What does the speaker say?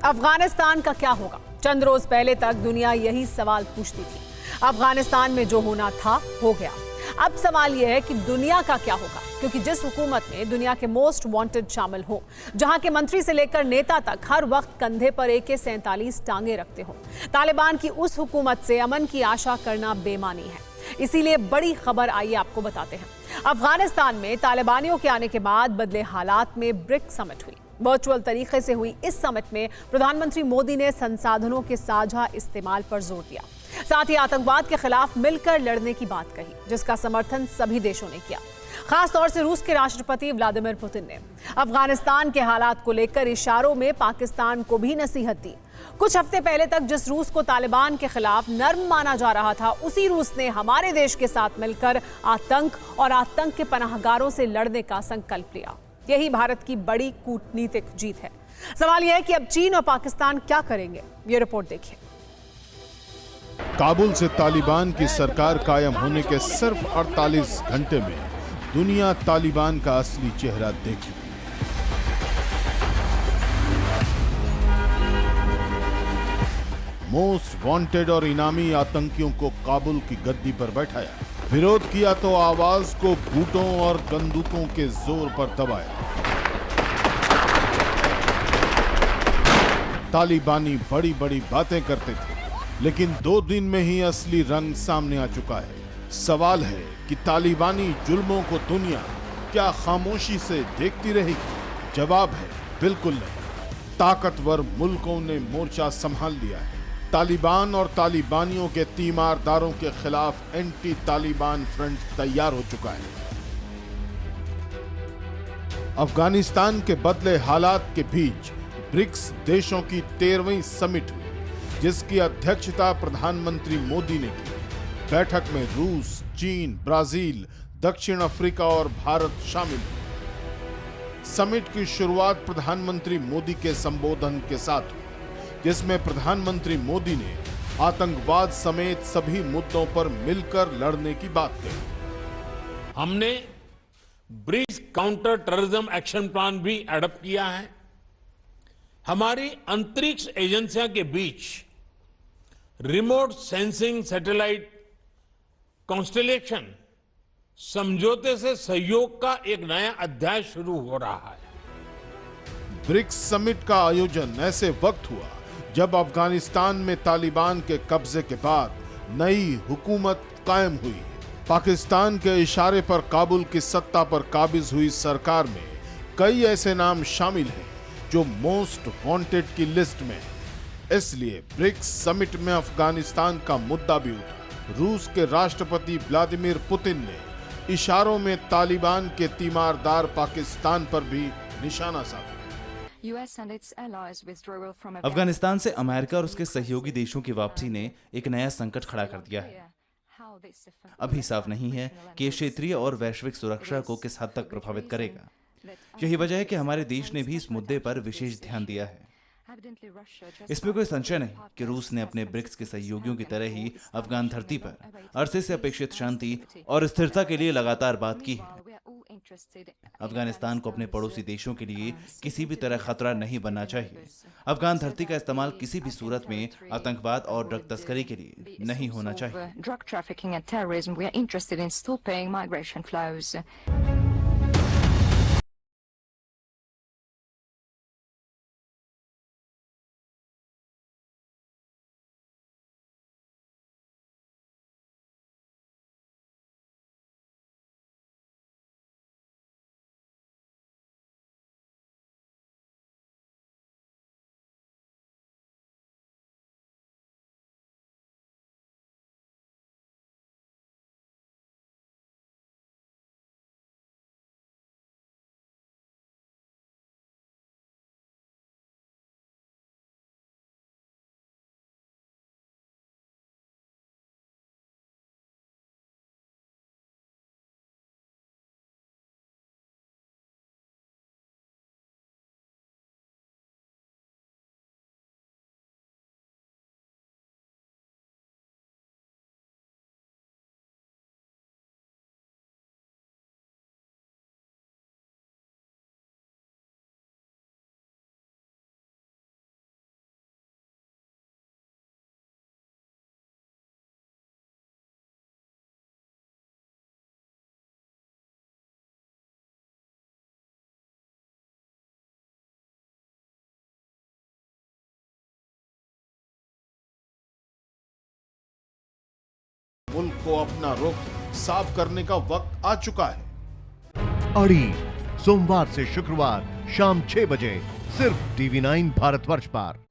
अफगानिस्तान का क्या होगा? चंद रोज पहले तक दुनिया यही सवाल पूछती थी। अफगानिस्तान में जो होना था हो गया। अब सवाल यह है कि दुनिया का क्या होगा, क्योंकि जिस हुकूमत में दुनिया के मोस्ट वांटेड शामिल हो, जहां के मंत्री से लेकर नेता तक हर वक्त कंधे पर AK-47 टांगे रखते हो, तालिबान की उस हुकूमत से अमन की आशा करना बेमानी है। इसीलिए बड़ी खबर आइए आपको बताते हैं। अफगानिस्तान में तालिबानियों के आने के बाद बदले हालात में ब्रिक्स समिट हुई। वर्चुअल तरीके से हुई इस समिट में प्रधानमंत्री मोदी ने संसाधनों के साझा इस्तेमाल पर जोर दिया। साथ ही आतंकवाद के खिलाफ मिलकर लड़ने की बात कही, जिसका समर्थन सभी देशों ने किया। खास तौर से रूस के राष्ट्रपति व्लादिमीर पुतिन ने अफगानिस्तान के हालात को लेकर इशारों में पाकिस्तान को भी नसीहत दी। कुछ हफ्ते पहले तक जिस रूस को तालिबान के खिलाफ नर्म माना जा रहा था, उसी रूस ने हमारे देश के साथ मिलकर आतंक और आतंक के पनाहगारों से लड़ने का संकल्प लिया। यही भारत की बड़ी कूटनीतिक जीत है। सवाल यह है कि अब चीन और पाकिस्तान क्या करेंगे? ये रिपोर्ट देखिए। काबुल से तालिबान की सरकार कायम होने के सिर्फ 48 घंटे में दुनिया तालिबान का असली चेहरा देख चुकी है। मोस्ट वांटेड और इनामी आतंकियों को काबुल की गद्दी पर बैठाया, विरोध किया तो आवाज को बूटों और बंदूकों के जोर पर दबाया। तालिबानी बड़ी बड़ी बातें करते थे, लेकिन 2 दिन में ही असली रंग सामने आ चुका है। सवाल है कि तालिबानी जुल्मों को दुनिया क्या खामोशी से देखती रहेगी? जवाब है बिल्कुल नहीं। ताकतवर मुल्कों ने मोर्चा संभाल लिया है। तालिबान और तालिबानियों के तीमारदारों के खिलाफ एंटी तालिबान फ्रंट तैयार हो चुका है। अफगानिस्तान के बदले हालात के बीच ब्रिक्स देशों की 13वीं समिट हुई, जिसकी अध्यक्षता प्रधानमंत्री मोदी ने की। बैठक में रूस, चीन, ब्राजील, दक्षिण अफ्रीका और भारत शामिल हुए। समिट की शुरुआत प्रधानमंत्री मोदी के संबोधन के साथ हुई, जिसमें प्रधानमंत्री मोदी ने आतंकवाद समेत सभी मुद्दों पर मिलकर लड़ने की बात कही। हमने BRICS counter terrorism action plan भी एडॉप्ट किया है। हमारी अंतरिक्ष एजेंसियों के बीच रिमोट सेंसिंग सैटेलाइट कॉन्स्टेलेशन समझौते से सहयोग का एक नया अध्याय शुरू हो रहा है। ब्रिक्स समिट का आयोजन ऐसे वक्त हुआ जब अफगानिस्तान में तालिबान के कब्जे के बाद नई हुकूमत कायम हुई है। पाकिस्तान के इशारे पर काबुल की सत्ता पर काबिज हुई सरकार में कई ऐसे नाम शामिल हैं जो मोस्ट वांटेड की लिस्ट में है। इसलिए ब्रिक्स समिट में अफगानिस्तान का मुद्दा भी उठा। रूस के राष्ट्रपति व्लादिमीर पुतिन ने इशारों में तालिबान के तीमारदार पाकिस्तान पर भी निशाना साधा। अफगानिस्तान से अमेरिका और उसके सहयोगी देशों की वापसी ने एक नया संकट खड़ा कर दिया है। अभी साफ नहीं है कि यह क्षेत्रीय और वैश्विक सुरक्षा को किस हद तक प्रभावित करेगा। यही वजह है कि हमारे देश ने भी इस मुद्दे पर विशेष ध्यान दिया है। इसमें कोई संशय नहीं कि रूस ने अपने ब्रिक्स के सहयोगियों की तरह ही अफगान धरती पर अरसे से अपेक्षित शांति और स्थिरता के लिए लगातार बात की है। अफगानिस्तान को अपने पड़ोसी देशों के लिए किसी भी तरह खतरा नहीं बनना चाहिए। अफगान धरती का इस्तेमाल किसी भी सूरत में आतंकवाद और ड्रग तस्करी के लिए नहीं होना चाहिए। मुल्क को अपना रुख साफ करने का वक्त आ चुका है। अड़ी सोमवार से शुक्रवार शाम 6 बजे सिर्फ TV9 भारतवर्ष पर।